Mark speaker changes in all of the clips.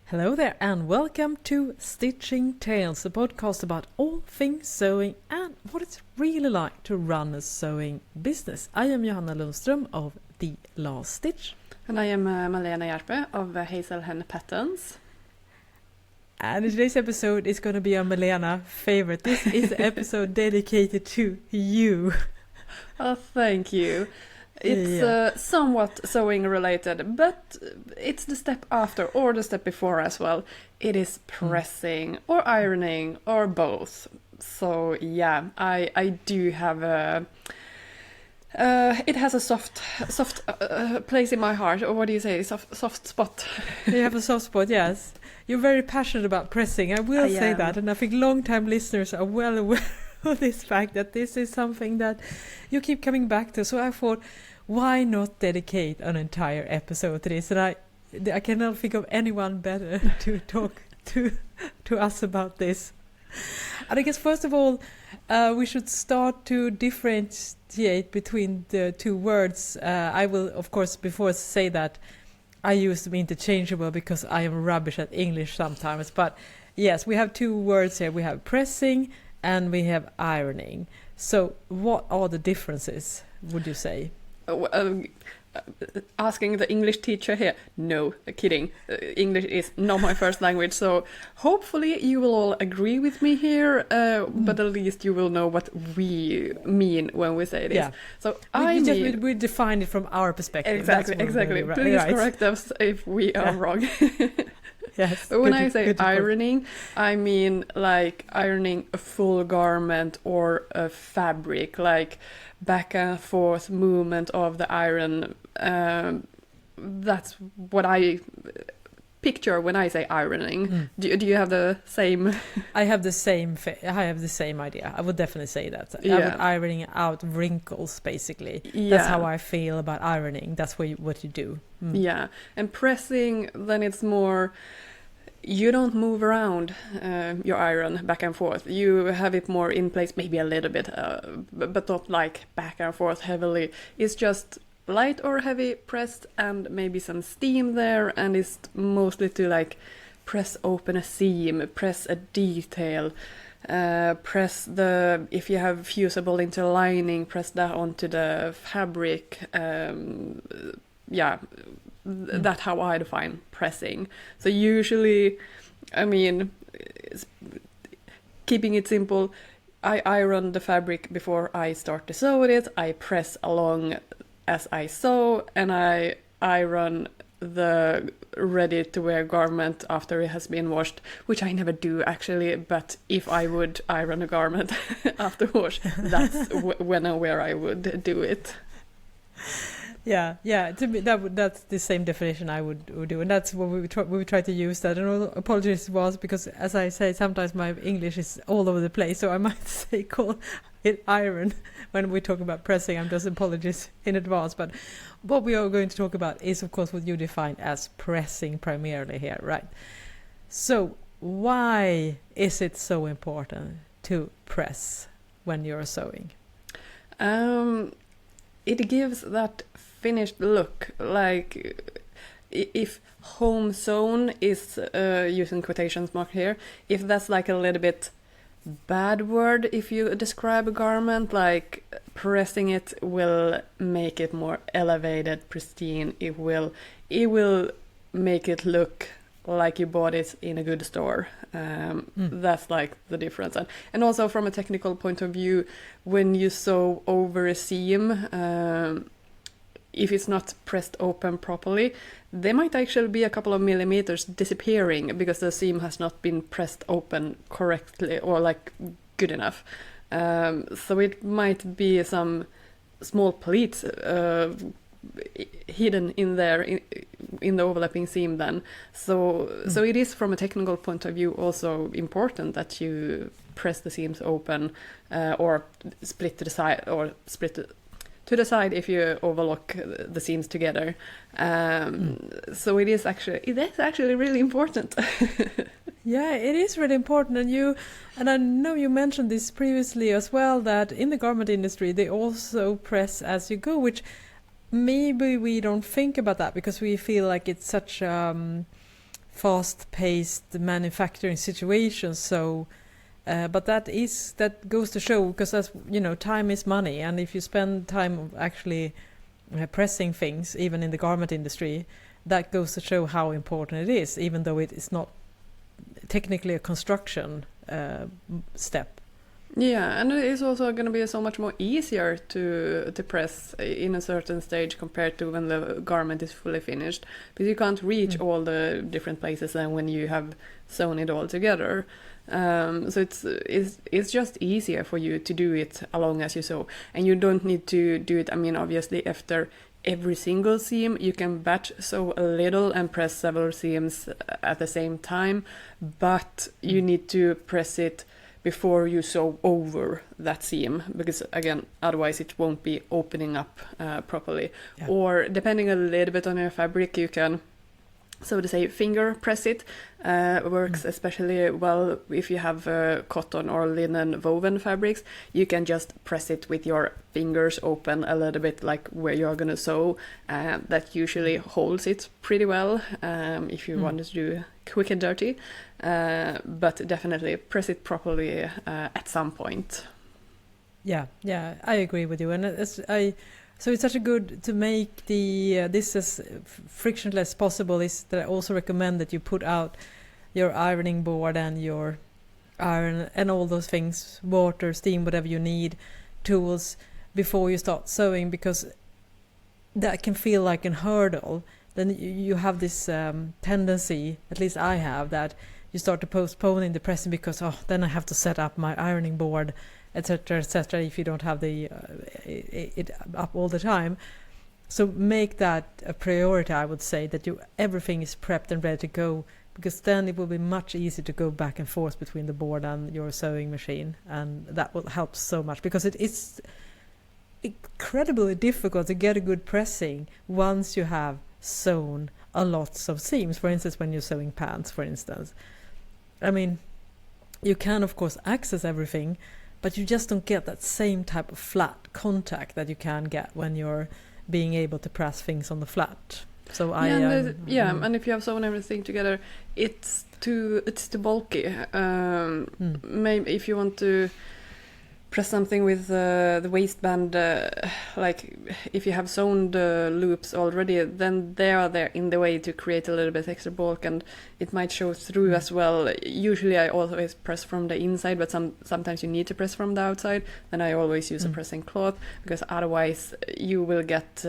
Speaker 1: Hello there and welcome to Stitching Tales, a podcast about all things sewing and what it's really like to run a sewing business. I am Johanna Lundström of The Last Stitch.
Speaker 2: And I am Malena Hjerpe of Hazelhen Patterns.
Speaker 1: And in today's episode is going to be a Malena favorite. This is an episode dedicated to you.
Speaker 2: Oh, thank you. It's somewhat sewing related, but it's the step after or the step before as well. It is pressing or ironing or both. So yeah, I do have a... it has a soft place in my heart, or what do you say, soft spot.
Speaker 1: You have a soft spot, yes. You're very passionate about pressing, I will say that, and I think long-time listeners are well aware of this fact that this is something that you keep coming back to. So I thought, why not dedicate an entire episode to this? And I cannot think of anyone better to talk to us about this. And I guess first of all, we should start to differentiate between the two words. I will, of course, before say that, I use them interchangeable because I am rubbish at English sometimes. But yes, we have two words here. We have pressing and we have ironing. So what are the differences, would you say?
Speaker 2: Asking the English teacher here. No, kidding. English is not my first language, so hopefully you will all agree with me here, but at least you will know what we mean when we say this. Yeah. So
Speaker 1: we define it from our perspective.
Speaker 2: Exactly. Please correct us if we are wrong.
Speaker 1: Yes.
Speaker 2: But when I say ironing, I mean like ironing a full garment or a fabric, like back and forth movement of the iron. That's what I picture when I say ironing. Do you have the same?
Speaker 1: I have the same idea. I would definitely say that. I would ironing out wrinkles, basically. That's how I feel about ironing. That's what you do.
Speaker 2: Yeah, and pressing, then it's more... You don't move around your iron back and forth. You have it more in place, maybe a little bit, but not like back and forth heavily. It's just light or heavy pressed and maybe some steam there, and it's mostly to like press open a seam, press a detail, press the, if you have fusible interlining, press that onto the fabric. That's how I define pressing. So usually, I mean, keeping it simple, I iron the fabric before I start to sew it. I press along as I sew, and I iron the ready-to-wear garment after it has been washed, which I never do actually, but if I would iron a garment after wash, that's when and where I would do it.
Speaker 1: Yeah. To me, that's the same definition I would do, and that's what we try to use that. And apologies was because, as I say, sometimes my English is all over the place, so I might say call it iron when we talk about pressing. I'm just apologies in advance. But what we are going to talk about is, of course, what you define as pressing primarily here, right? So why is it so important to press when you're sewing?
Speaker 2: It gives that finished look, like if home sewn is, using quotations mark here, if that's like a little bit bad word if you describe a garment, like pressing it will make it more elevated, pristine. It will make it look like you bought it in a good store. That's like the difference. And also from a technical point of view, when you sew over a seam, if it's not pressed open properly, there might actually be a couple of millimeters disappearing because the seam has not been pressed open correctly or like good enough. So it might be some small pleats hidden in there in the overlapping seam then. So it is from a technical point of view also important that you press the seams open, or split to the side, or split to the side if you overlock the seams together. So it is actually really important.
Speaker 1: Yeah, it is really important. And I know you mentioned this previously as well, that in the garment industry they also press as you go, which maybe we don't think about that because we feel like it's such fast-paced manufacturing situations. So, but that goes to show, because as you know, time is money, and if you spend time actually pressing things, even in the garment industry, that goes to show how important it is, even though it is not technically a construction step.
Speaker 2: Yeah, and it is also going to be so much more easier to press in a certain stage compared to when the garment is fully finished, because you can't reach all the different places than when you have sewn it all together. So it's just easier for you to do it along as you sew, and you don't need to do it. I mean, obviously after every single seam, you can batch sew a little and press several seams at the same time, but you need to press it before you sew over that seam, because again, otherwise it won't be opening up properly. Yeah. Or depending a little bit on your fabric, you can, so to say, finger press it. Works especially well if you have cotton or linen woven fabrics. You can just press it with your fingers open a little bit, like where you're gonna sew. That usually holds it pretty well if you want to do quick and dirty. But definitely press it properly at some point.
Speaker 1: Yeah, I agree with you, and so it's such a good to make this as frictionless possible. Is that I also recommend that you put out your ironing board and your iron and all those things, water, steam, whatever you need, tools, before you start sewing, because that can feel like a hurdle. Then you have this tendency, at least I have, that you start to postponing the pressing because then I have to set up my ironing board, etc., etc. If you don't have it up all the time. So make that a priority, I would say, that everything is prepped and ready to go, because then it will be much easier to go back and forth between the board and your sewing machine, and that will help so much, because it is incredibly difficult to get a good pressing once you have sewn a lot of seams. For instance, when you're sewing pants, for instance, I mean, you can of course access everything, but you just don't get that same type of flat contact that you can get when you're being able to press things on the flat. So and if you have sewn everything together, it's too bulky. Maybe if you want to press something with the waistband, like if you have sewn the loops already, then they are there in the way to create a little bit extra bulk, and it might show through as well. Usually I always press from the inside, but sometimes you need to press from the outside. Then I always use a pressing cloth, because otherwise you will get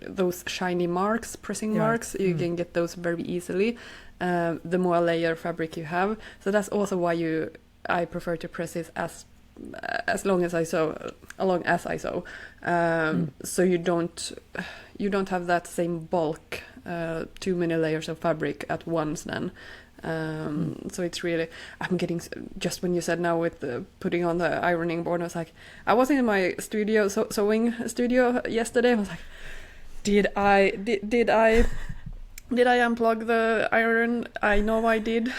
Speaker 1: those shiny marks, pressing marks. You can get those very easily the more layer fabric you have. So that's also why I prefer to press it as long as I sew, so you don't have that same bulk, too many layers of fabric at once. Then, so it's really, I'm getting, just when you said now with putting on the ironing board, I was like, I was in my studio, sewing studio yesterday. I was like, did I unplug the iron? I know I did.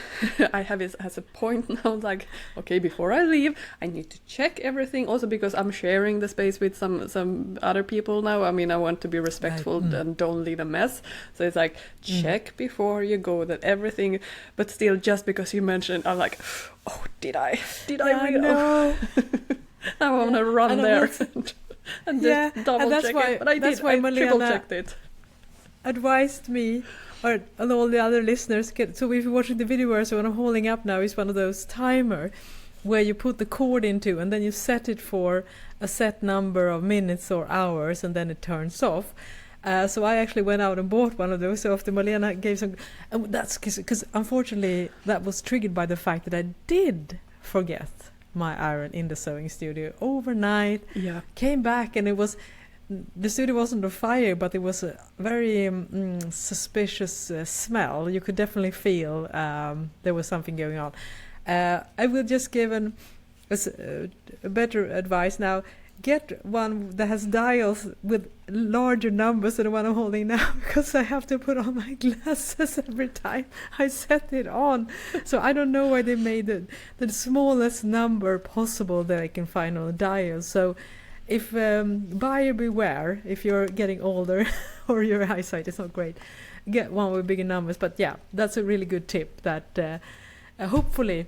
Speaker 1: I have it as a point now. Like, okay, before I leave, I need to check everything. Also because I'm sharing the space with some other people now. I mean, I want to be respectful and don't leave a mess. So it's like, check before you go that everything. But still, just because you mentioned, I'm like, oh, did I really? No.
Speaker 2: I want to run there and just double check it. But I did. I triple checked it.
Speaker 1: Advised me, and all the other listeners so if you're watching the video, so what I'm holding up now is one of those timer where you put the cord into, and then you set it for a set number of minutes or hours, and then it turns off. So I actually went out and bought one of those. So after Malena gave some, and that's because unfortunately that was triggered by the fact that I did forget my iron in the sewing studio overnight. Yeah, came back and the studio wasn't on fire, but it was a very suspicious smell. You could definitely feel there was something going on. I will just give a better advice now. Get one that has dials with larger numbers than the one I'm holding now, because I have to put on my glasses every time I set it on. So I don't know why they made the smallest number possible that I can find on a dial. So if buyer beware, if you're getting older or your eyesight is not great, get one with bigger numbers. But yeah, that's a really good tip that hopefully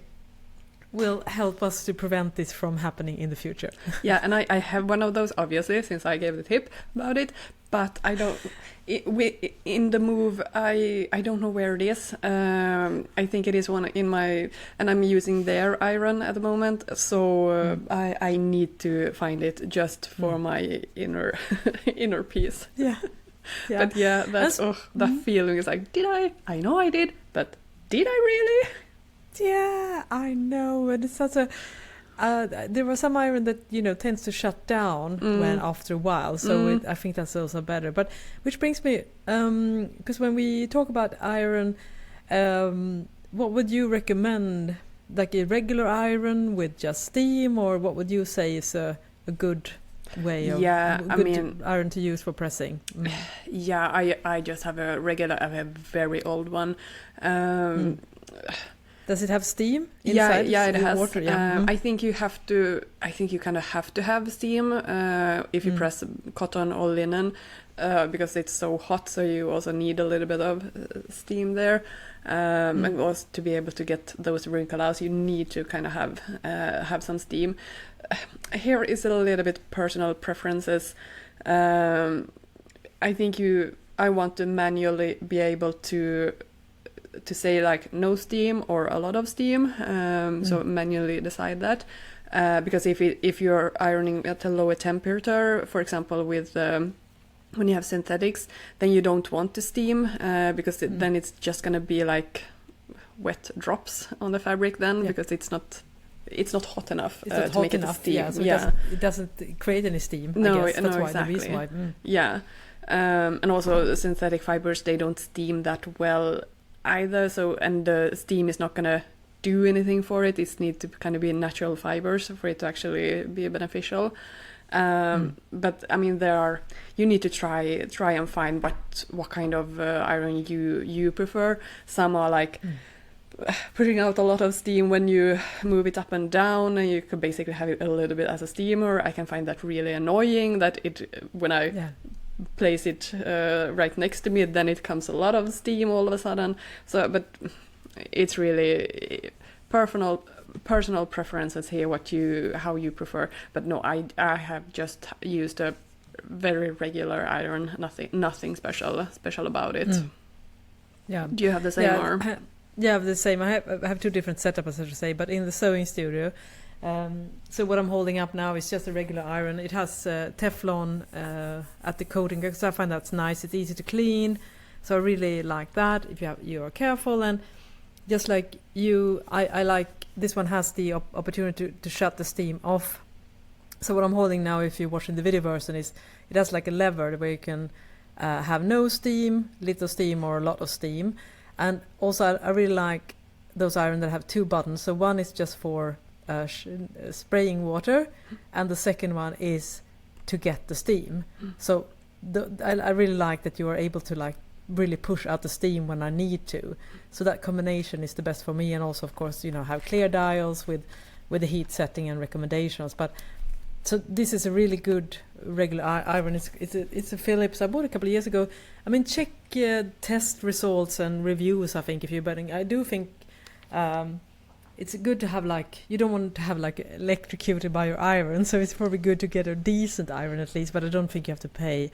Speaker 1: will help us to prevent this from happening in the future.
Speaker 2: Yeah, and I have one of those, obviously, since I gave the tip about it, but I don't, in the move, I don't know where it is. I think it is one in my, and I'm using their iron at the moment, so I need to find it just for my inner peace.
Speaker 1: Yeah.
Speaker 2: But yeah, that's, that feeling is like, I know I did, but did I really?
Speaker 1: Yeah, I know, and it's such a. There was some iron that tends to shut down when after a while, so I think that's also better. But which brings me, because when we talk about iron, what would you recommend? Like a regular iron with just steam, or what would you say is a good way of iron to use for pressing?
Speaker 2: Yeah, I just have a very old one.
Speaker 1: Does it have steam inside?
Speaker 2: Yeah, it has.
Speaker 1: Water? Yeah.
Speaker 2: I think you kind of have to have steam if you press cotton or linen because it's so hot. So you also need a little bit of steam there, and also to be able to get those wrinkle outs, you need to kind of have some steam. Here is a little bit personal preferences. I think I want to manually be able to say like no steam or a lot of steam, so manually decide that, because if you're ironing at a lower temperature, for example with when you have synthetics, then you don't want to steam because then it's just going to be like wet drops on the fabric then, because it's not hot enough to make it steam.
Speaker 1: Yeah, so it doesn't create any steam.
Speaker 2: No,
Speaker 1: I guess. That's why
Speaker 2: exactly.
Speaker 1: The reason why.
Speaker 2: Yeah, and also the synthetic fibers, they don't steam that well either, so and the steam is not gonna do anything for it. It needs to kind of be natural fibers for it to actually be beneficial. But I mean, you need to try and find what kind of iron you prefer. Some are like putting out a lot of steam when you move it up and down, and you could basically have it a little bit as a steamer. I can find that really annoying that when I place it right next to me, then it comes a lot of steam all of a sudden. So, but it's really personal preferences here, how you prefer. But no, I have just used a very regular iron, nothing special about it.
Speaker 1: Yeah.
Speaker 2: Do you have the same arm?
Speaker 1: Yeah, I have the same. I have two different setups, as I should say, but in the sewing studio. So what I'm holding up now is just a regular iron. It has Teflon at the coating, because I find that's nice. It's easy to clean, so I really like that. If you are careful, and just like you, I like this one has the opportunity to shut the steam off. So what I'm holding now, if you're watching the video version, is it has like a lever where you can have no steam, little steam, or a lot of steam. And also I really like those iron that have two buttons. So one is just for spraying water, and the second one is to get the steam. So I really like that you are able to like really push out the steam when I need to. So that combination is the best for me, and also of course have clear dials with the heat setting and recommendations. But so this is a really good regular iron. It's a Philips. I bought it a couple of years ago. I mean, check test results and reviews. I think if you're betting, I do think it's good to have you don't want to have electrocuted by your iron. So it's probably good to get a decent iron at least. But I don't think you have to pay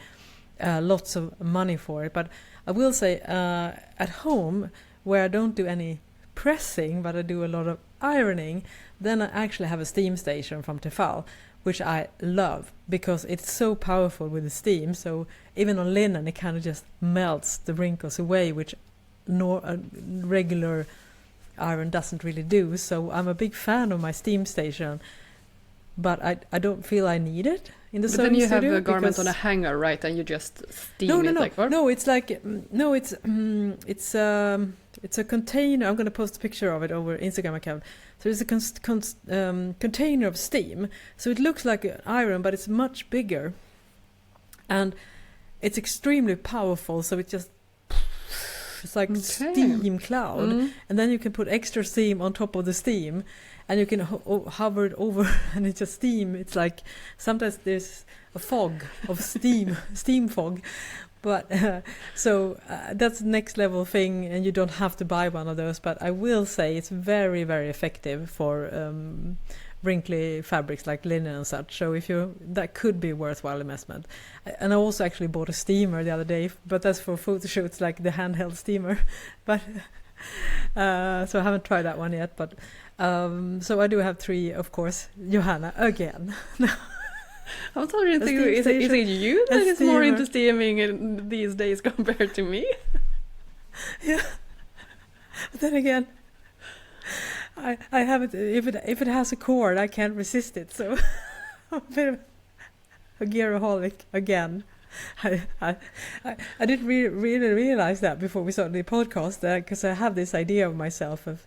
Speaker 1: lots of money for it. But I will say at home, where I don't do any pressing, but I do a lot of ironing, then I actually have a steam station from Tefal, which I love because it's so powerful with the steam. So even on linen, it kind of just melts the wrinkles away, which a regular iron doesn't really do. So I'm a big fan of my steam station, but I don't feel I need it in the sewing studio. But then you have a garment
Speaker 2: on a hanger, right? And you just steam
Speaker 1: it.
Speaker 2: No,
Speaker 1: it's a container. I'm going to post a picture of it over Instagram account. So it's a container of steam. So it looks like an iron, but it's much bigger, and it's extremely powerful. So it's like steam cloud, and then you can put extra steam on top of the steam, and you can hover it over, and it's just steam. It's like sometimes there's a fog of steam, steam fog. But so that's the next level thing, and you don't have to buy one of those. But I will say it's very, very effective for wrinkly fabrics like linen and such. So that could be a worthwhile investment. And I also actually bought a steamer the other day, but that's for photo shoots, like the handheld steamer. But so I haven't tried that one yet. But so I do have 3, of course. Johanna again.
Speaker 2: I was already thinking, is it you that is more into steaming these days compared to me?
Speaker 1: Yeah. But then again, I have it. If it has a cord, I can't resist it. So I'm a bit of a gearaholic again. I didn't really realize that before we started the podcast, because I have this idea of myself of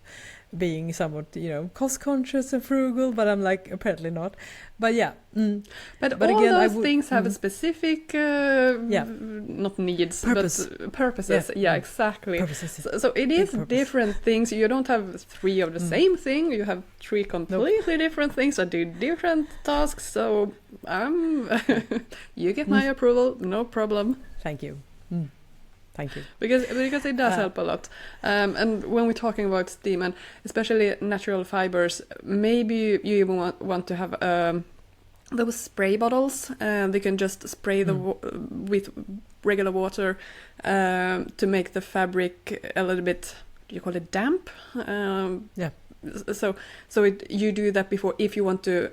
Speaker 1: being somewhat, cost conscious and frugal, but I'm like apparently not. But yeah.
Speaker 2: But all again, those things have a specific, not needs, but purposes. Yeah, exactly.
Speaker 1: Purposes.
Speaker 2: So it is different things. You don't have 3 of the same thing. You have 3 completely different things that do different tasks. So you get my approval, no problem.
Speaker 1: Thank you. Thank you.
Speaker 2: Because it does help a lot. And when we're talking about steam, and especially natural fibers, maybe you even want to have those spray bottles. They can just spray with regular water to make the fabric a little bit, do you call it damp? So you do that before, if you want to,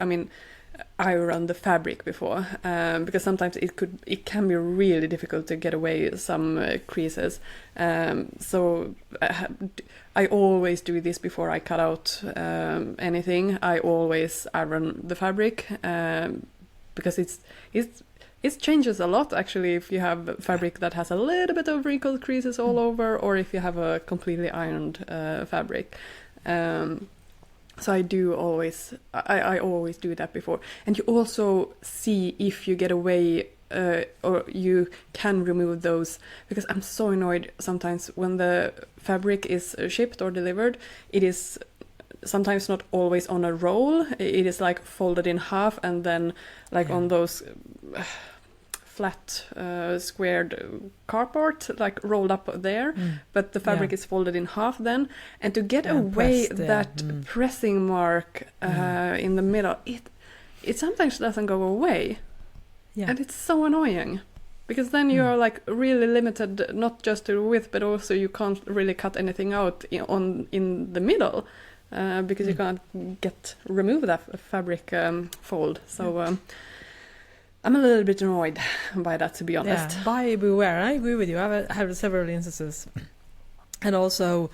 Speaker 2: iron the fabric before, because sometimes it can be really difficult to get away some creases. So I always do this before I cut out anything. I always iron the fabric because it changes a lot actually if you have fabric that has a little bit of wrinkled creases all over, or if you have a completely ironed fabric. So I always do that before. And you also see if you get away or you can remove those, because I'm so annoyed sometimes when the fabric is shipped or delivered. It is sometimes not always on a roll. It is like folded in half and then like on those flat squared cardboard, like rolled up there, but the fabric is folded in half then, and to get away that pressing mark in the middle, it sometimes doesn't go away, and it's so annoying, because then you are like really limited, not just to width, but also you can't really cut anything out in the middle, because you can't remove that fabric fold. So I'm a little bit annoyed by that, to be honest.
Speaker 1: Yeah, buyer beware. I agree with you. I've had several instances. And also,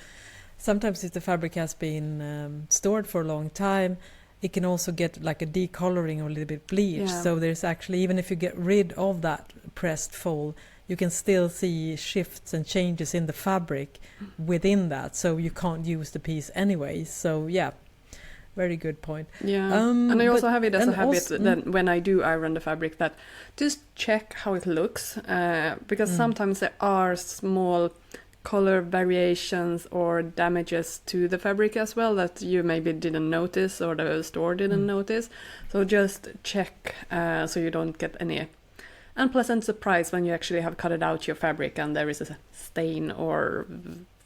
Speaker 1: sometimes if the fabric has been stored for a long time, it can also get like a decoloring or a little bit bleached. Yeah. So there's actually, even if you get rid of that pressed fold, you can still see shifts and changes in the fabric within that. So you can't use the piece anyway. So yeah. Very good point. Yeah,
Speaker 2: and I also have it as a habit that when I do iron the fabric, that just check how it looks, because sometimes there are small color variations or damages to the fabric as well that you maybe didn't notice or the store didn't notice. So just check so you don't get any unpleasant surprise when you actually have cut out your fabric and there is a stain or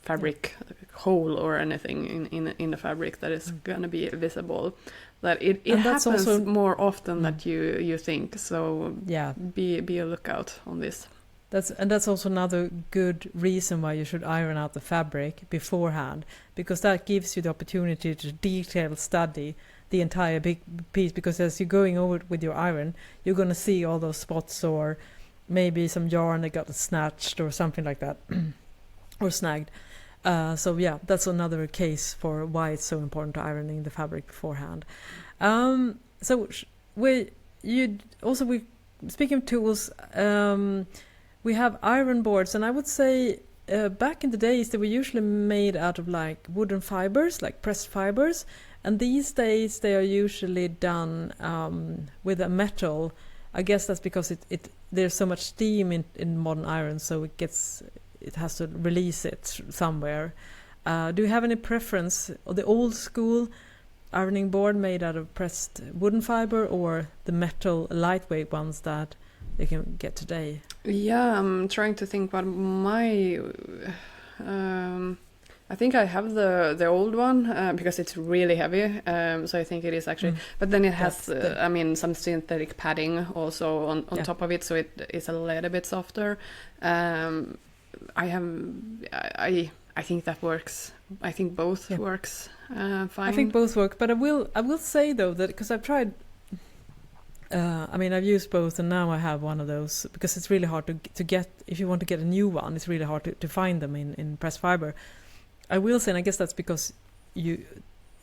Speaker 2: fabric hole or anything in the fabric that is going to be visible. That it happens also more often than you think. So be a lookout on this. That's
Speaker 1: also another good reason why you should iron out the fabric beforehand, because that gives you the opportunity to detail study the entire big piece, because as you're going over it with your iron, you're going to see all those spots or maybe some yarn that got snatched or something like that or snagged. So yeah, that's another case for why it's so important to ironing the fabric beforehand. So speaking of tools, we have iron boards, and I would say back in the days they were usually made out of like wooden fibers, like pressed fibers, and these days they are usually done with a metal. I guess that's because there's so much steam in modern irons, so it has to release it somewhere. Do you have any preference of the old school ironing board made out of pressed wooden fiber or the metal lightweight ones that you can get today?
Speaker 2: Yeah, I'm trying to think what my. I think I have the old one because it's really heavy. So I think it is actually. But then it has, some synthetic padding also on top of it, so it is a little bit softer. I think that works. I think both works fine.
Speaker 1: I think both work, but I will say though that because I've tried. I've used both, and now I have one of those because it's really hard to get. If you want to get a new one, it's really hard to find them in pressed fiber. I will say, and I guess that's because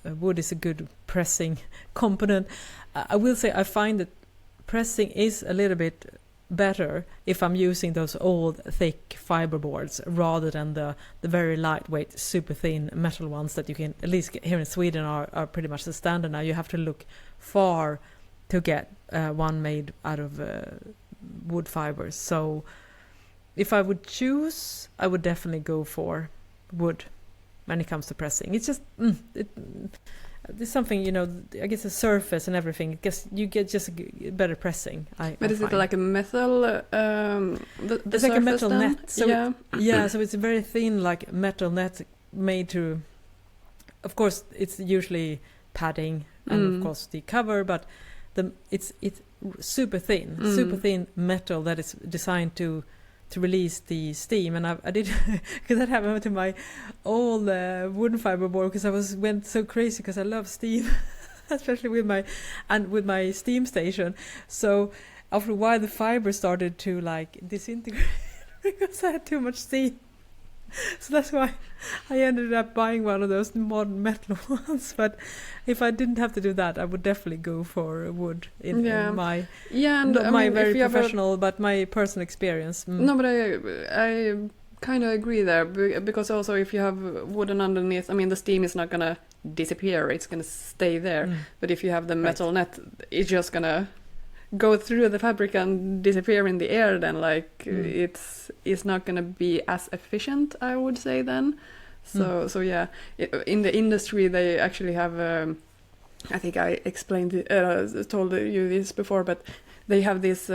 Speaker 1: wood is a good pressing component. I will say I find that pressing is a little bit better if I'm using those old thick fiber boards rather than the very lightweight, super thin metal ones that you can, at least here in Sweden, are pretty much the standard now. You have to look far to get one made out of wood fibers. So if I would choose, I would definitely go for wood when it comes to pressing. It's just there's something, I guess the surface and everything, you get just a better pressing.
Speaker 2: But is it like a metal? It's
Speaker 1: like a metal
Speaker 2: then?
Speaker 1: net. So so it's a very thin, like metal net made to. Of course, it's usually padding and of course the cover, but it's super thin metal that is designed to release the steam. And I did because that happened to my old wooden fiber board, because went so crazy because I love steam, especially with my steam station. So after a while the fiber started to like disintegrate because I had too much steam. So that's why I ended up buying one of those modern metal ones. But if I didn't have to do that, I would definitely go for wood in my not my very professional, but my personal experience.
Speaker 2: No, but I kind of agree there, because also if you have wooden underneath, the steam is not gonna disappear; it's gonna stay there. But if you have the metal net, it's just gonna go through the fabric and disappear in the air. Then it's not going to be as efficient, I would say then. So in the industry they actually have I think I told you this before, but they have these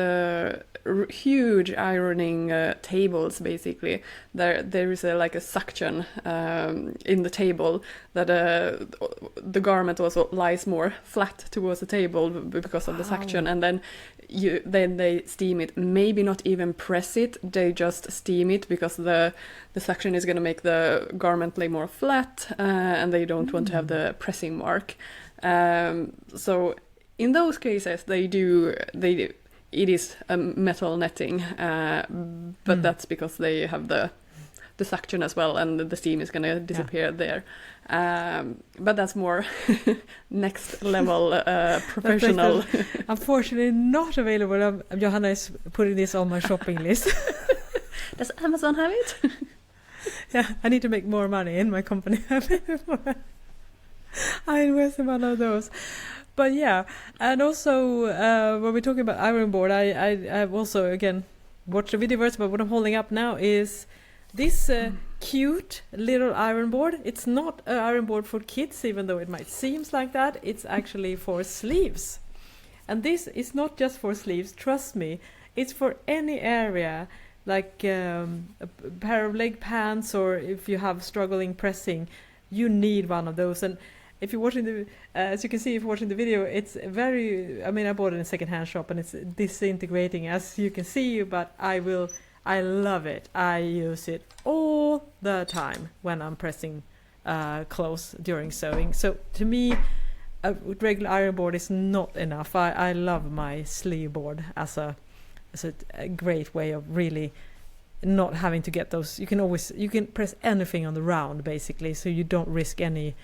Speaker 2: huge ironing tables. Basically, there is a suction in the table that the garment also lies more flat towards the table because of the suction, and then they steam it. Maybe not even press it; they just steam it because the suction is going to make the garment lay more flat, and they don't want to have the pressing mark. So in those cases, it is a metal netting, but that's because they have the suction as well, and the steam is going to disappear there. But that's more next level professional.
Speaker 1: Unfortunately, not available. Johanna is putting this on my shopping list.
Speaker 2: Does Amazon have it?
Speaker 1: Yeah, I need to make more money in my company. I invest in one of those. But yeah, and also when we're talking about iron board, I have also again watched the video version, but what I'm holding up now is this cute little iron board. It's not an iron board for kids, even though it might seem like that. It's actually for sleeves. And this is not just for sleeves, trust me. It's for any area, like a pair of leg pants, or if you have struggling pressing, you need one of those. And if you're watching as you can see, if you're watching the video, it's very, I bought it in a second-hand shop and it's disintegrating, as you can see, but I love it. I use it all the time when I'm pressing clothes during sewing. So to me, a regular iron board is not enough. I love my sleeve board as a great way of really not having to get those. You can press anything on the round, basically, so you don't risk any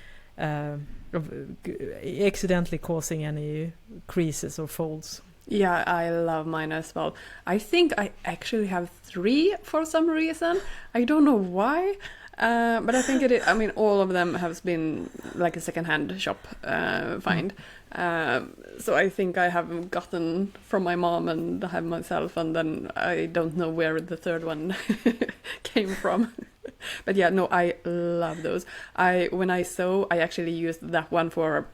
Speaker 1: accidentally causing any creases or folds.
Speaker 2: Yeah, I love mine as well. I think I actually have 3 for some reason. I don't know why, but I think all of them have been like a second-hand shop find. So I think I have gotten from my mom and I have myself, and then I don't know where the third one came from. But yeah, no, I love those. When I sew, I actually use that one for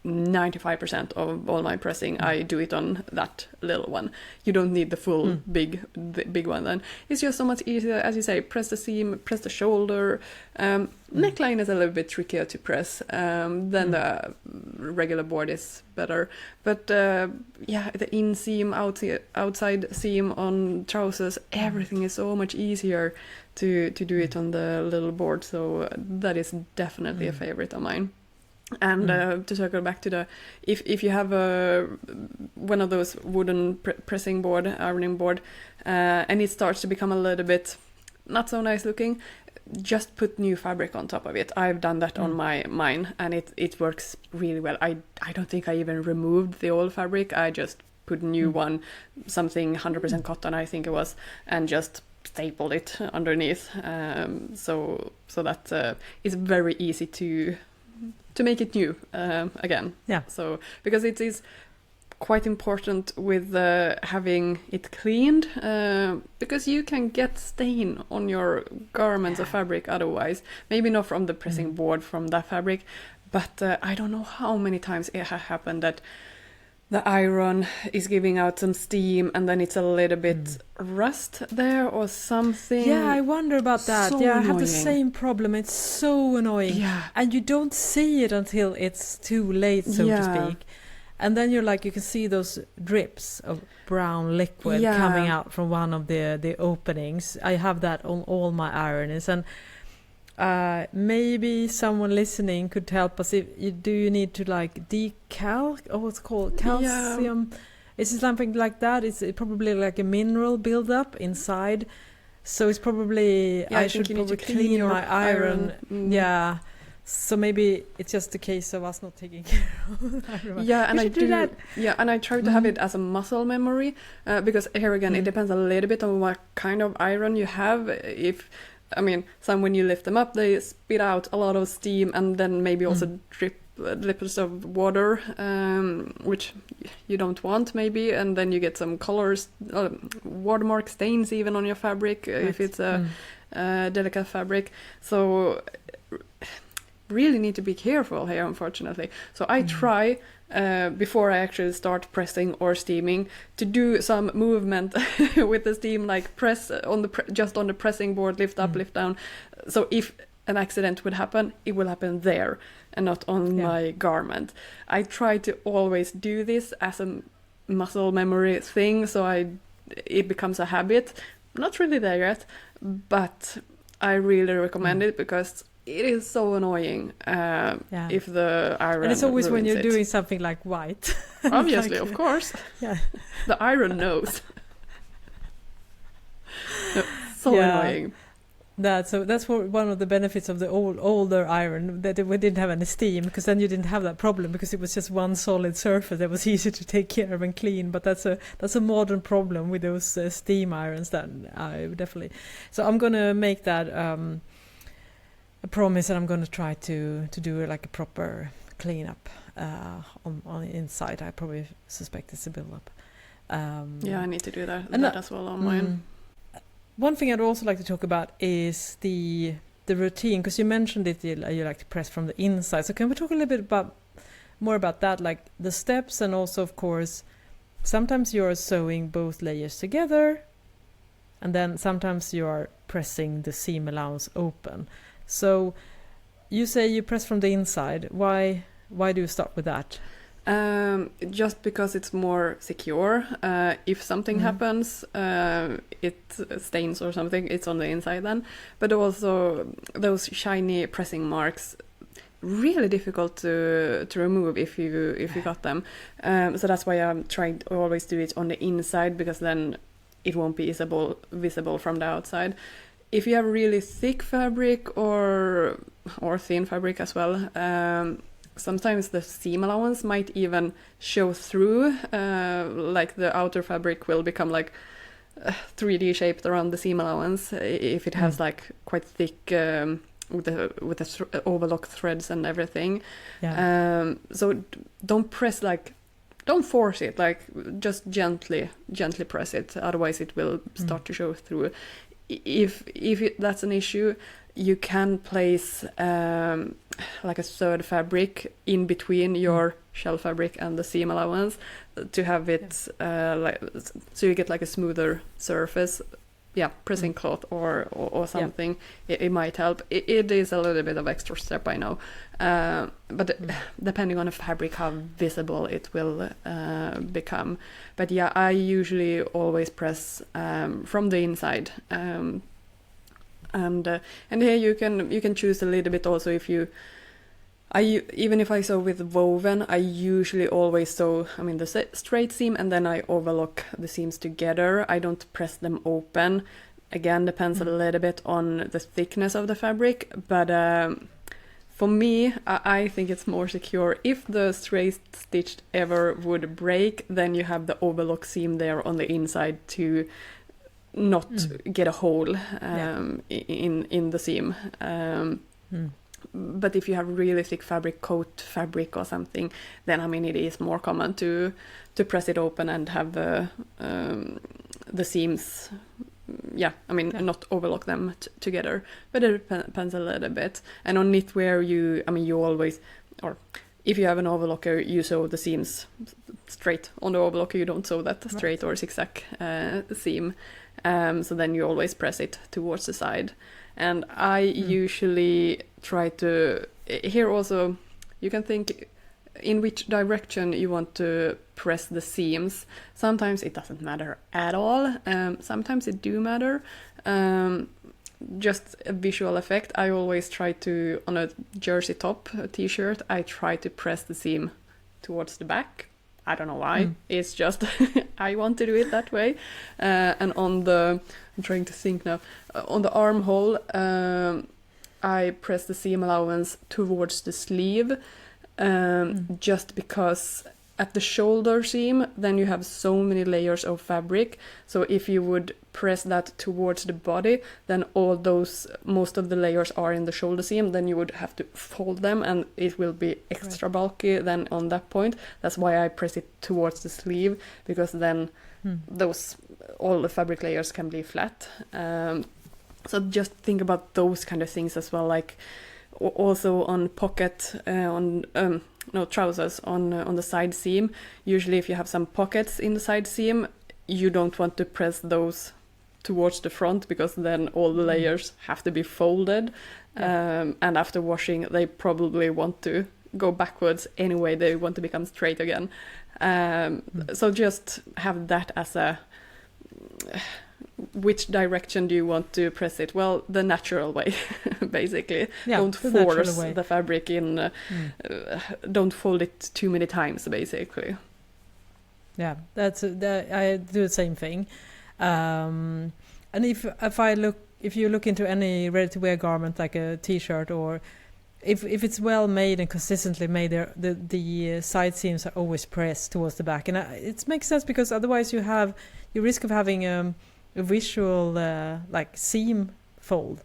Speaker 2: 95% of all my pressing, I do it on that little one. You don't need the full big one then. It's just so much easier, as you say, press the seam, press the shoulder. Neckline is a little bit trickier to press than the regular board is better. But the inseam, outside seam on trousers, everything is so much easier to do it on the little board. So that is definitely a favorite of mine. And to circle back to the, if you have one of those wooden pressing board, ironing board, and it starts to become a little bit not so nice looking, just put new fabric on top of it. I've done that on mine, and it works really well. I don't think I even removed the old fabric. I just put new one, something 100% cotton, I think it was, and just stapled it underneath. So that it's very easy to make it new again.
Speaker 1: Yeah.
Speaker 2: So because it is quite important with having it cleaned, because you can get stain on your garments of fabric otherwise. Maybe not from the pressing board from that fabric, but I don't know how many times it has happened that the iron is giving out some steam and then it's a little bit rust there or something.
Speaker 1: Yeah, I wonder about that.
Speaker 2: So
Speaker 1: I have
Speaker 2: annoying.
Speaker 1: the same problem. It's so annoying.
Speaker 2: Yeah.
Speaker 1: And you don't see it until it's too late, so to speak. And then you're like, you can see those drips of brown liquid coming out from one of the openings. I have that on all my irons. And maybe someone listening could help us. Do you need to like decalc, or what's called calcium? Is it something like that? It's probably like a mineral buildup inside. So it's probably I should probably clean my iron. Yeah. So maybe it's just a case of us not taking care of it.
Speaker 2: Yeah, and I do that. Yeah, and I try to have it as a muscle memory, because here again it depends a little bit on what kind of iron you have. Some when you lift them up, they spit out a lot of steam and then maybe also drips of water, which you don't want maybe, and then you get some colors, watermark stains even on your fabric if it's a delicate fabric. So really need to be careful here, unfortunately. So I try before I actually start pressing or steaming to do some movement with the steam, like press on just on the pressing board, lift up, lift down. So if an accident would happen, it will happen there and not on my garment. I try to always do this as a muscle memory thing, so it becomes a habit. Not really there yet, but I really recommend it because it is so annoying if the iron.
Speaker 1: And it's always when you're
Speaker 2: it.
Speaker 1: doing something like white.
Speaker 2: Obviously, of course.
Speaker 1: Yeah.
Speaker 2: The iron knows. Annoying. That's
Speaker 1: one of the benefits of the older iron, that we didn't have any steam, because then you didn't have that problem because it was just one solid surface that was easy to take care of and clean. But that's a modern problem with those steam irons that I definitely. So I'm gonna make that a promise, and I'm gonna try to do like a proper cleanup on the inside. I probably suspect it's a build-up.
Speaker 2: I need to do that as well on mine.
Speaker 1: One thing I'd also like to talk about is the routine, because you mentioned it, you like to press from the inside. So can we talk a little bit more about that, like the steps, and also, of course, sometimes you're sewing both layers together, and then sometimes you are pressing the seam allowance open. So you say you press from the inside. Why do you start with that?
Speaker 2: Just because it's more secure. If something happens, it stains or something, it's on the inside then. But also those shiny pressing marks, really difficult to remove if you got them. So that's why I'm trying to always do it on the inside, because then it won't be visible from the outside. If you have really thick fabric or thin fabric as well, sometimes the seam allowance might even show through, like the outer fabric will become like 3D shaped around the seam allowance if it has like quite thick with the overlock threads and everything. So don't force it, like just gently press it, otherwise it will start to show through. that's an issue, you can place like a third fabric in between your shell fabric and the seam allowance to have it like, so you get like a smoother surface. Pressing cloth or something, it might help. It is a little bit of extra step, I know, but depending on the fabric, how visible it will become. But yeah, I usually always press from the inside, and here you can choose a little bit also if you. Even if I sew with woven, I usually always sew, the straight seam, and then I overlock the seams together. I don't press them open. Again, depends a little bit on the thickness of the fabric, but for me, I think it's more secure. If the straight stitch ever would break, then you have the overlock seam there on the inside to not get a hole in the seam. But if you have really thick fabric, coat fabric or something, then it is more common to press it open and have the seams, not overlock them together. But it depends a little bit. And on knitwear, you always, or if you have an overlocker, you sew the seams straight on the overlocker. You don't sew that straight or zigzag seam. So then you always press it towards the side. And I usually try to, here also, you can think in which direction you want to press the seams. Sometimes it doesn't matter at all. Sometimes it do matter. Just a visual effect. I always try to, on a jersey top, a t-shirt, I try to press the seam towards the back. I don't know why. It's just I want to do it that way. And on the, I'm trying to think now, on the armhole, I press the seam allowance towards the sleeve, just because at the shoulder seam, then you have so many layers of fabric. So if you would press that towards the body, then most of the layers are in the shoulder seam, then you would have to fold them and it will be extra bulky then on that point. That's why I press it towards the sleeve, because then all the fabric layers can be flat. So just think about those kind of things as well, like also on pocket, trousers on the side seam. Usually if you have some pockets in the side seam, you don't want to press those towards the front, because then all the layers have to be folded. And after washing, they probably want to go backwards anyway. They want to become straight again. So just have that as a... which direction do you want to press it? Well, the natural way, basically. Don't force the fabric in. Don't fold it too many times, basically.
Speaker 1: Yeah, I do the same thing. And if you look into any ready-to-wear garment like a t-shirt, or if it's well made and consistently made, the side seams are always pressed towards the back, and it makes sense, because otherwise you risk of having a visual like seam fold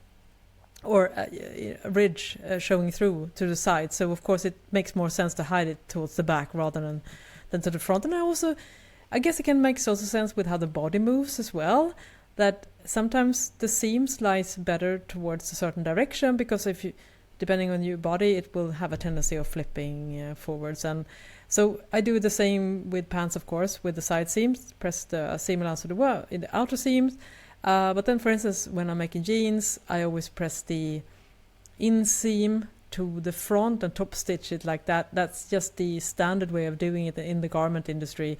Speaker 1: or a ridge showing through to the side. So of course it makes more sense to hide it towards the back rather than to the front. And I guess it can make also sense with how the body moves as well, that sometimes the seam slides better towards a certain direction, because depending on your body, it will have a tendency of flipping forwards. And so I do the same with pants, of course, with the side seams, press the seam allowance in the outer seams. But then, for instance, when I'm making jeans, I always press the inseam to the front and top stitch it like that. That's just the standard way of doing it in the garment industry.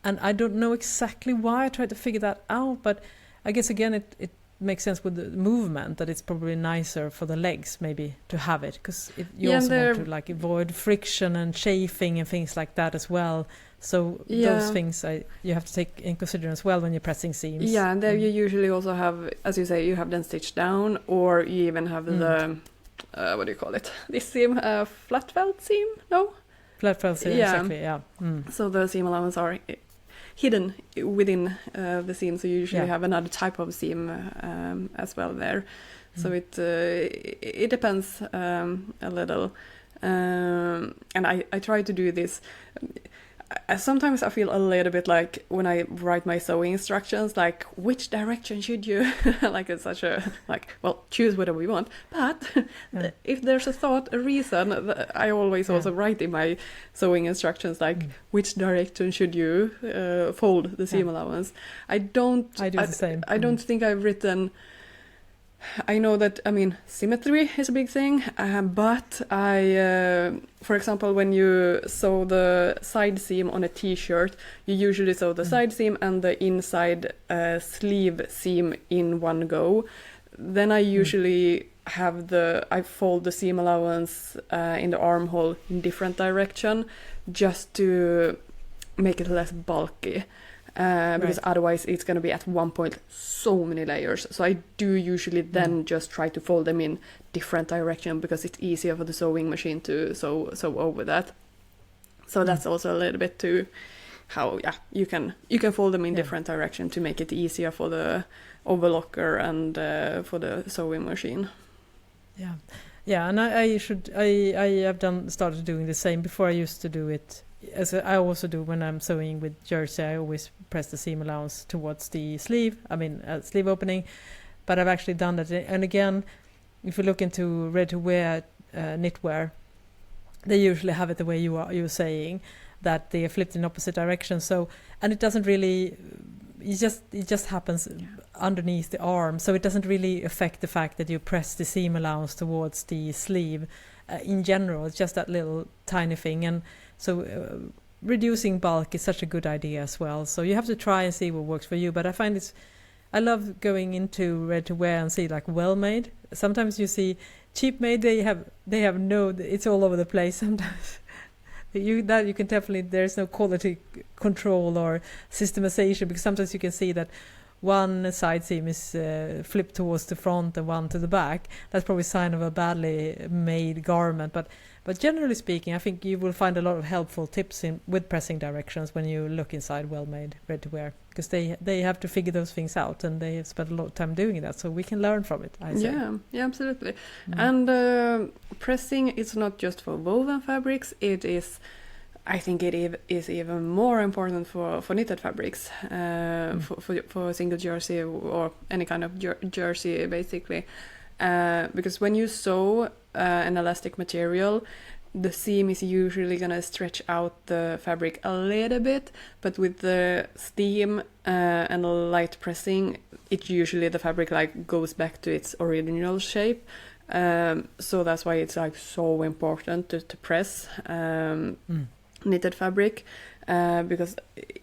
Speaker 1: And I don't know exactly why I tried to figure that out, but I guess, again, it makes sense with the movement, that it's probably nicer for the legs maybe to have it, because you also want to avoid friction and chafing and things like that as well. So those things you have to take in consideration as well when you're pressing seams. Yeah,
Speaker 2: and there you usually also have, as you say, you have them stitched down, or you even have the what do you call it? This seam, flat felt seam? No,
Speaker 1: flat felt seam. Exactly. Yeah.
Speaker 2: So the seam allowance are hidden within the seam, so you usually have another type of seam as well there. So it depends a little, and I try to do this. sometimes I feel a little bit like when I write my sewing instructions, like which direction should you like it's such a like, well, choose whatever we want, but if there's a thought, a reason, I always also write in my sewing instructions like which direction should you fold the seam allowance. I do the same. I don't think I've written. I know that, I mean, symmetry is a big thing, but for example, when you sew the side seam on a t-shirt, you usually sew the side seam and the inside sleeve seam in one go. Then I usually I fold the seam allowance in the armhole in different direction, just to make it less bulky. Because otherwise it's going to be at one point so many layers. So I do usually then just try to fold them in different direction because it's easier for the sewing machine to sew over that. So that's also a little bit to how you can fold them in different direction to make it easier for the overlocker and for the sewing machine.
Speaker 1: Yeah, and I have started doing the same. Before I used to do it, as I also do when I'm sewing with jersey, I always press the seam allowance towards the sleeve, sleeve opening, but I've actually done that. And again, if you look into ready-to-wear knitwear, they usually have it the way you're saying, that they are flipped in opposite directions. So, and it doesn't really, it just happens underneath the arm, so it doesn't really affect the fact that you press the seam allowance towards the sleeve. In general, it's just that little tiny thing, and so reducing bulk is such a good idea as well. So you have to try and see what works for you. But I find I love going into ready to wear and see like well made. Sometimes you see cheap made. They have it's all over the place. Sometimes you can definitely, there's no quality control or systemization, because sometimes you can see that one side seam is flipped towards the front and one to the back. That's probably a sign of a badly made garment. But generally speaking, I think you will find a lot of helpful tips with pressing directions when you look inside well-made ready-to-wear, because they have to figure those things out, and they have spent a lot of time doing that, so we can learn from it, I say.
Speaker 2: Yeah, absolutely. And pressing is not just for woven fabrics, it is, I think it is even more important for knitted fabrics, for single jersey or any kind of jersey, basically. Because when you sew an elastic material, the seam is usually going to stretch out the fabric a little bit, but with the steam and light pressing, it usually, the fabric like goes back to its original shape. So that's why it's like so important to press knitted fabric, because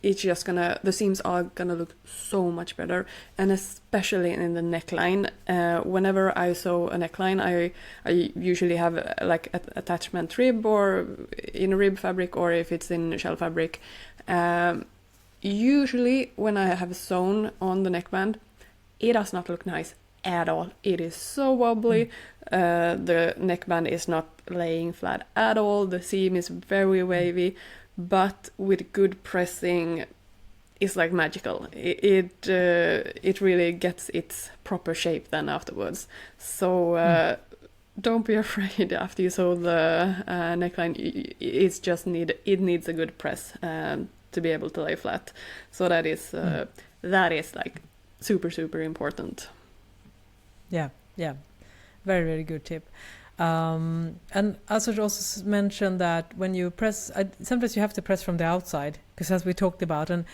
Speaker 2: it's just the seams are gonna look so much better, and especially in the neckline. Whenever I sew a neckline, I usually have like attachment rib, or in rib fabric, or if it's in shell fabric. Usually when I have sewn on the neckband, it does not look nice at all. It is so wobbly. The neckband is not laying flat at all. The seam is very wavy, but with good pressing, it's like magical. It really gets its proper shape then afterwards. So don't be afraid after you sew the neckline. It needs a good press to be able to lay flat. So that is like super important.
Speaker 1: Yeah. Very, very good tip. And I should also mention that when you press, sometimes you have to press from the outside, because as we talked about, and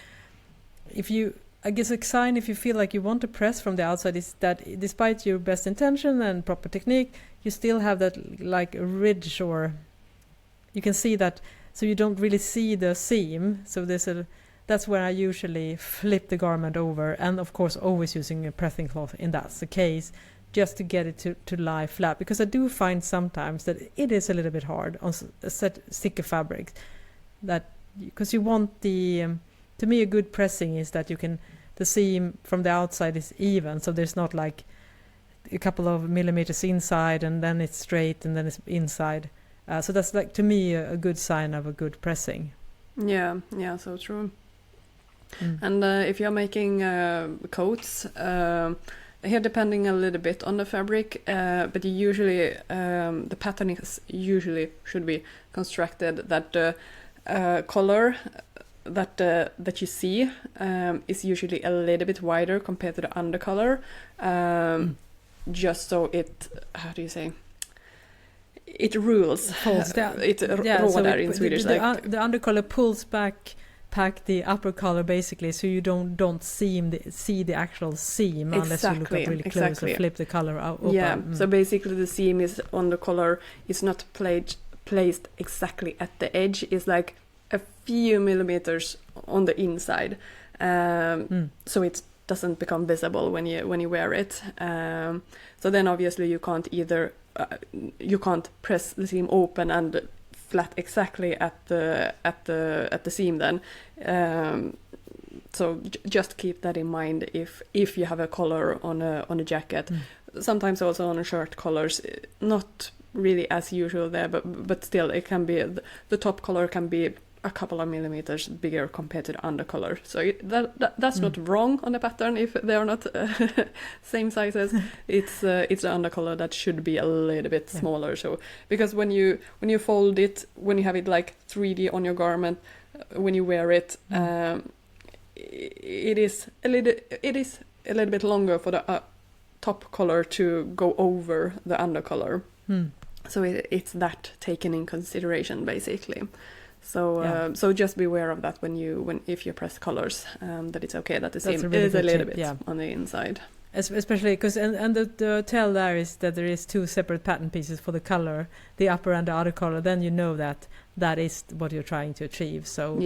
Speaker 1: I guess a sign if you feel like you want to press from the outside is that despite your best intention and proper technique, you still have that like ridge, or you can see that, so you don't really see the seam. So that's where I usually flip the garment over, and of course always using a pressing cloth in that's the case, just to get it to lie flat, because I do find sometimes that it is a little bit hard on thicker fabrics, that because you want to me a good pressing is that the seam from the outside is even, so there's not like a couple of millimeters inside and then it's straight and then it's inside, so that's like to me a good sign of a good pressing.
Speaker 2: Yeah, so true. And if you're making coats, here depending a little bit on the fabric, but usually the pattern should be constructed that color that you see is usually a little bit wider compared to the undercolor, just so it, how do you say, it rules.
Speaker 1: Falls down.
Speaker 2: It råder in Swedish.
Speaker 1: The undercolor pulls back the upper color basically, so you don't see the actual seam unless you look up really close and flip the color out.
Speaker 2: Yeah, so basically the seam is on the color is not placed exactly at the edge. It's like a few millimeters on the inside, so it doesn't become visible when you wear it. So then obviously you can't either you can't press the seam open and flat exactly at the seam then. So just keep that in mind if you have a collar on a jacket. Sometimes also on a shirt collars, not really as usual there, but still it can be, the top collar can be a couple of millimeters bigger compared to the undercolor. So that's not wrong on the pattern if they are not same sizes. It's the undercolor that should be a little bit smaller. So because when you fold it, when you have it like 3D on your garment, when you wear it, it is a little bit longer for the top color to go over the undercolor. So it's that taken in consideration basically. So so just beware of that if you press colors, that it's okay that the seam is a little bit on the inside.
Speaker 1: Especially because and the tell there is that there is 2 separate pattern pieces for the color, the upper and the outer color. Then you know that is what you're trying to achieve. So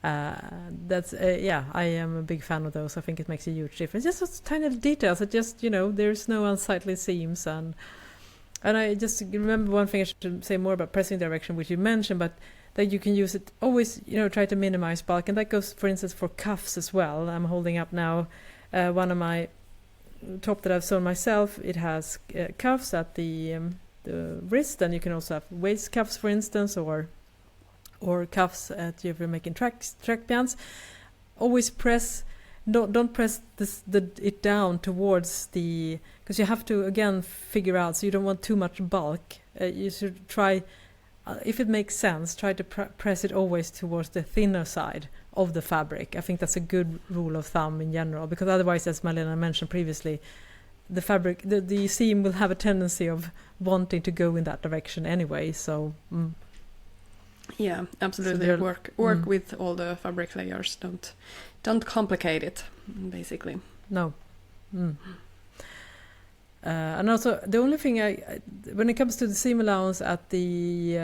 Speaker 1: that's I am a big fan of those. I think it makes a huge difference. Just those tiny little details. It just there's no unsightly seams and I just remember one thing I should say more about pressing direction, which you mentioned, but that you can use it always, try to minimize bulk. And that goes, for instance, for cuffs as well. I'm holding up now one of my top that I've sewn myself. It has cuffs at the wrist, and you can also have waist cuffs, for instance, or cuffs if you're making track pants. Always press. Don't press it down towards the, because you have to again figure out, so you don't want too much bulk. You should try, if it makes sense, try to press it always towards the thinner side of the fabric. I think that's a good rule of thumb in general, because otherwise, as Malena mentioned previously, the fabric, the seam will have a tendency of wanting to go in that direction anyway. So
Speaker 2: yeah, absolutely. So work with all the fabric layers. Don't complicate it, basically.
Speaker 1: No. And also, the only thing when it comes to the seam allowance at the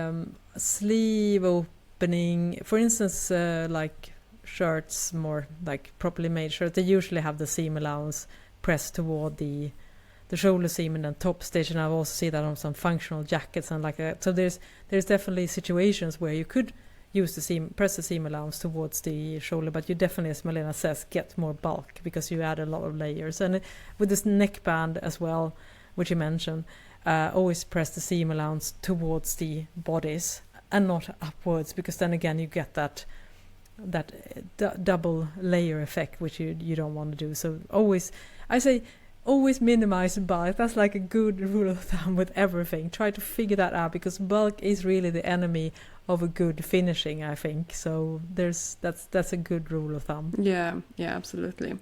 Speaker 1: sleeve opening, for instance, like shirts, more like properly made shirts, they usually have the seam allowance pressed toward the shoulder seam and then top stitch, and I've also seen that on some functional jackets and like that. So there's definitely situations where you could use press the seam allowance towards the shoulder, but you definitely, as Malena says, get more bulk because you add a lot of layers. And with this neckband as well, which you mentioned, always press the seam allowance towards the bodice and not upwards, because then again you get that double layer effect, which you don't want to do. So always minimize bulk. That's like a good rule of thumb with everything. Try to figure that out, because bulk is really the enemy of a good finishing, I think. So that's a good rule of thumb.
Speaker 2: Yeah, absolutely.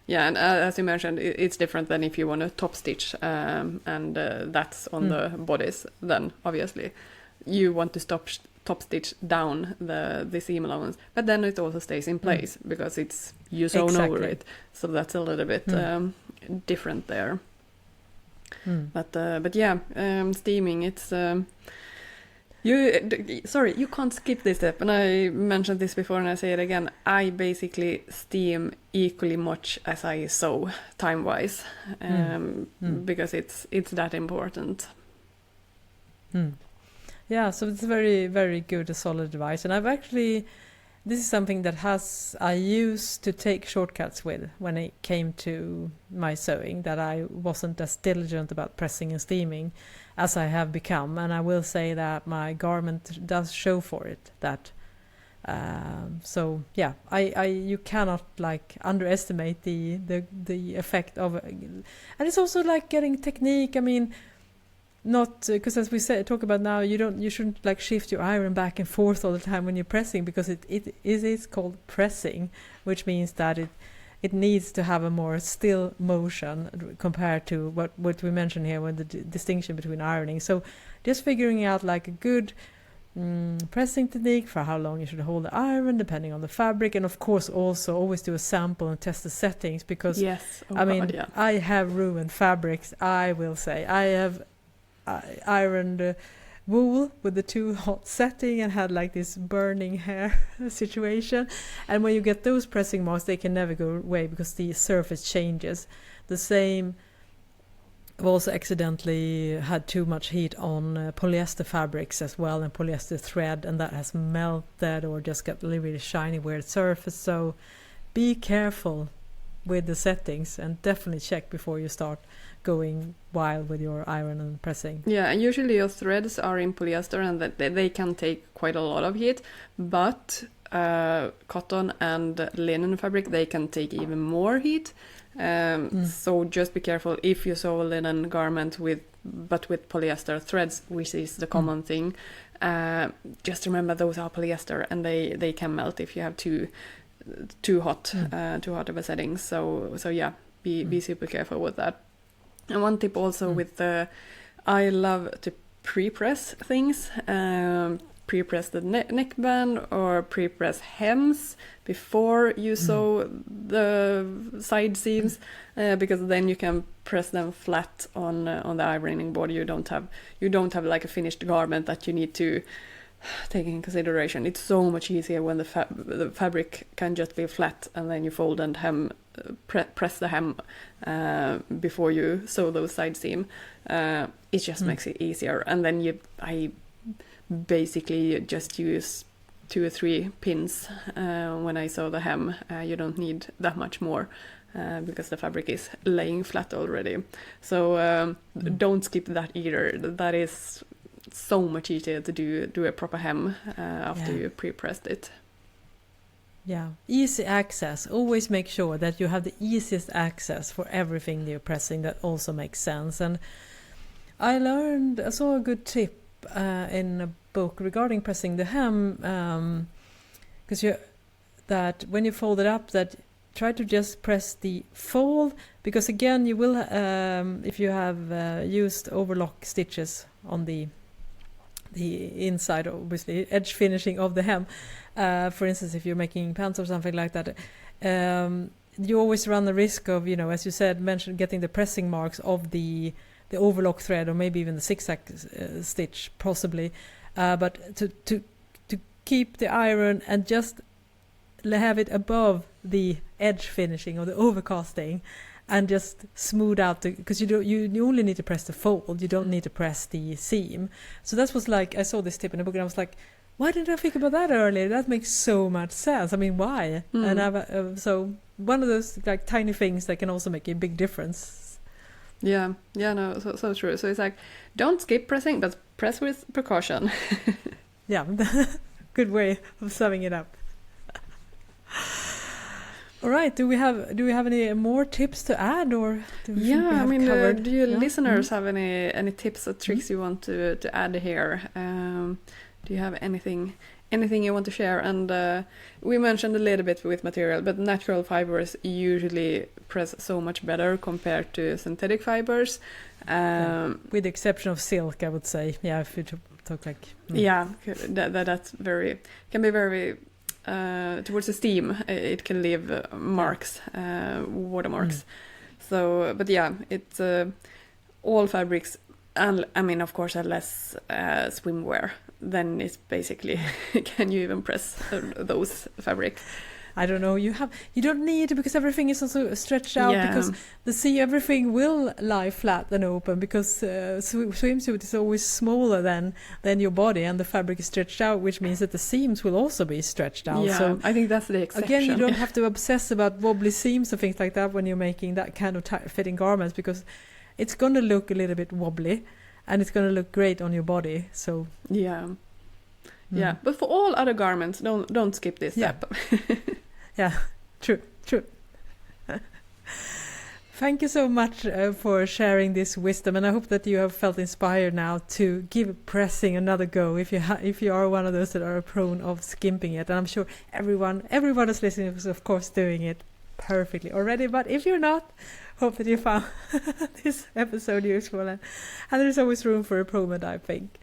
Speaker 2: Yeah, and as you mentioned, it's different than if you want to top stitch, and that's on the bodice. Then obviously you want to top stitch down the seam allowance, but then it also stays in place because it's you sewn over it. So that's a little bit different there. But yeah, steaming, it's you can't skip this step, and I mentioned this before and I say it again. I basically steam equally much as I sew time-wise, because it's that important.
Speaker 1: Yeah, so it's very, very good, solid advice. And I've actually, this is something that I used to take shortcuts with when it came to my sewing, that I wasn't as diligent about pressing and steaming as I have become. And I will say that my garment does show for it that. So yeah, you cannot like underestimate the effect of, and it's also like getting technique. I mean, not because as we talk about now, you shouldn't like shift your iron back and forth all the time when you're pressing, because it is called pressing, which means that it needs to have a more still motion compared to what we mentioned here with the distinction between ironing. So just figuring out like a good pressing technique for how long you should hold the iron depending on the fabric, and of course also always do a sample and test the settings, because
Speaker 2: yes,
Speaker 1: I have ruined fabrics. I will say I have ironed wool with the too hot setting and had like this burning hair situation, and when you get those pressing marks, they can never go away because the surface changes. The same, I've also accidentally had too much heat on polyester fabrics as well, and polyester thread, and that has melted or just got really, really shiny weird surface. So be careful with the settings and definitely check before you start going wild with your iron and pressing.
Speaker 2: Yeah, and usually your threads are in polyester and that they can take quite a lot of heat, but cotton and linen fabric, they can take even more heat. So just be careful if you sew a linen garment with polyester threads, which is the common thing. Just remember those are polyester and they can melt if you have too hot of a setting. So yeah, be super careful with that. And one tip also with I love to pre-press things. Pre-press the neckband or pre-press hems before you sew the side seams, because then you can press them flat on the ironing board. You don't have like a finished garment that you need to take in consideration. It's so much easier when the fabric can just be flat, and then you fold and hem, press the hem before you sew those side seam. It just makes it easier, and then I basically just use 2 or 3 pins when I sew the hem. You don't need that much more because the fabric is laying flat already. So don't skip that either. That is so much easier to do a proper hem after you pre-pressed it.
Speaker 1: Yeah, easy access. Always make sure that you have the easiest access for everything you're pressing. That also makes sense. And I saw a good tip in a book regarding pressing the hem, because that when you fold it up, that try to just press the fold, because again you will if you have used overlock stitches on the inside, obviously edge finishing of the hem, for instance if you're making pants or something like that, you always run the risk of, as you said, mentioned, getting the pressing marks of the overlock thread, or maybe even the zigzag stitch possibly, but to keep the iron and just have it above the edge finishing or the overcasting, and just smooth out because you only need to press the fold, you don't need to press the seam. So that was like, I saw this tip in the book and I was like, why didn't I think about that earlier? That makes so much sense. I mean, why? And so one of those like tiny things that can also make a big difference.
Speaker 2: Yeah, no, so true. So it's like, don't skip pressing, but press with precaution.
Speaker 1: Yeah, good way of summing it up. All right. Do we have any more tips to add, or do you
Speaker 2: listeners have any tips or tricks you want to add here? Do you have anything you want to share? And we mentioned a little bit with material, but natural fibers usually press so much better compared to synthetic fibers.
Speaker 1: With the exception of silk, I would say. Yeah, if you talk like...
Speaker 2: Yeah, that's can be very... towards the steam, it can leave marks, watermarks. So, but yeah, it's all fabrics, and I mean, of course, unless swimwear, then it's basically can you even press those fabrics?
Speaker 1: I don't know. You don't need to, because everything is also stretched out, because everything will lie flat and open, because swimsuit is always smaller than your body, and the fabric is stretched out, which means that the seams will also be stretched out.
Speaker 2: Yeah, so I think that's the exception.
Speaker 1: Again, you don't have to obsess about wobbly seams or things like that when you're making that kind of tight-fitting garments, because it's going to look a little bit wobbly, and it's going to look great on your body. So
Speaker 2: yeah, but for all other garments, don't skip this step.
Speaker 1: Yeah, true. Thank you so much for sharing this wisdom, and I hope that you have felt inspired now to give pressing another go if you are one of those that are prone of skimping it. And I'm sure everyone who's listening is of course doing it perfectly already, but if you're not, hope that you found this episode useful, and there's always room for improvement, I think.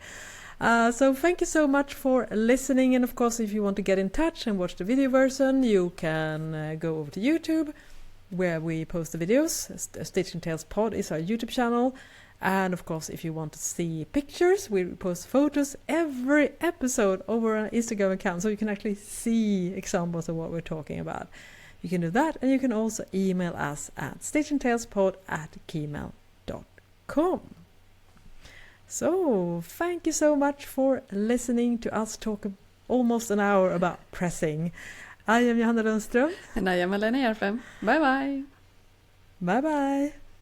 Speaker 1: So thank you so much for listening, and of course if you want to get in touch and watch the video version, you can go over to YouTube where we post the videos. Stitching Talespod is our YouTube channel, and of course if you want to see pictures, we post photos every episode over our Instagram account, so you can actually see examples of what we're talking about. You can do that, and you can also email us at stitchingtalespod@gmail.com. So, thank you so much for listening to us talk almost an hour about pressing. I am Johanna Lundström.
Speaker 2: And I am Malena Hjerpe. Bye bye.
Speaker 1: Bye bye.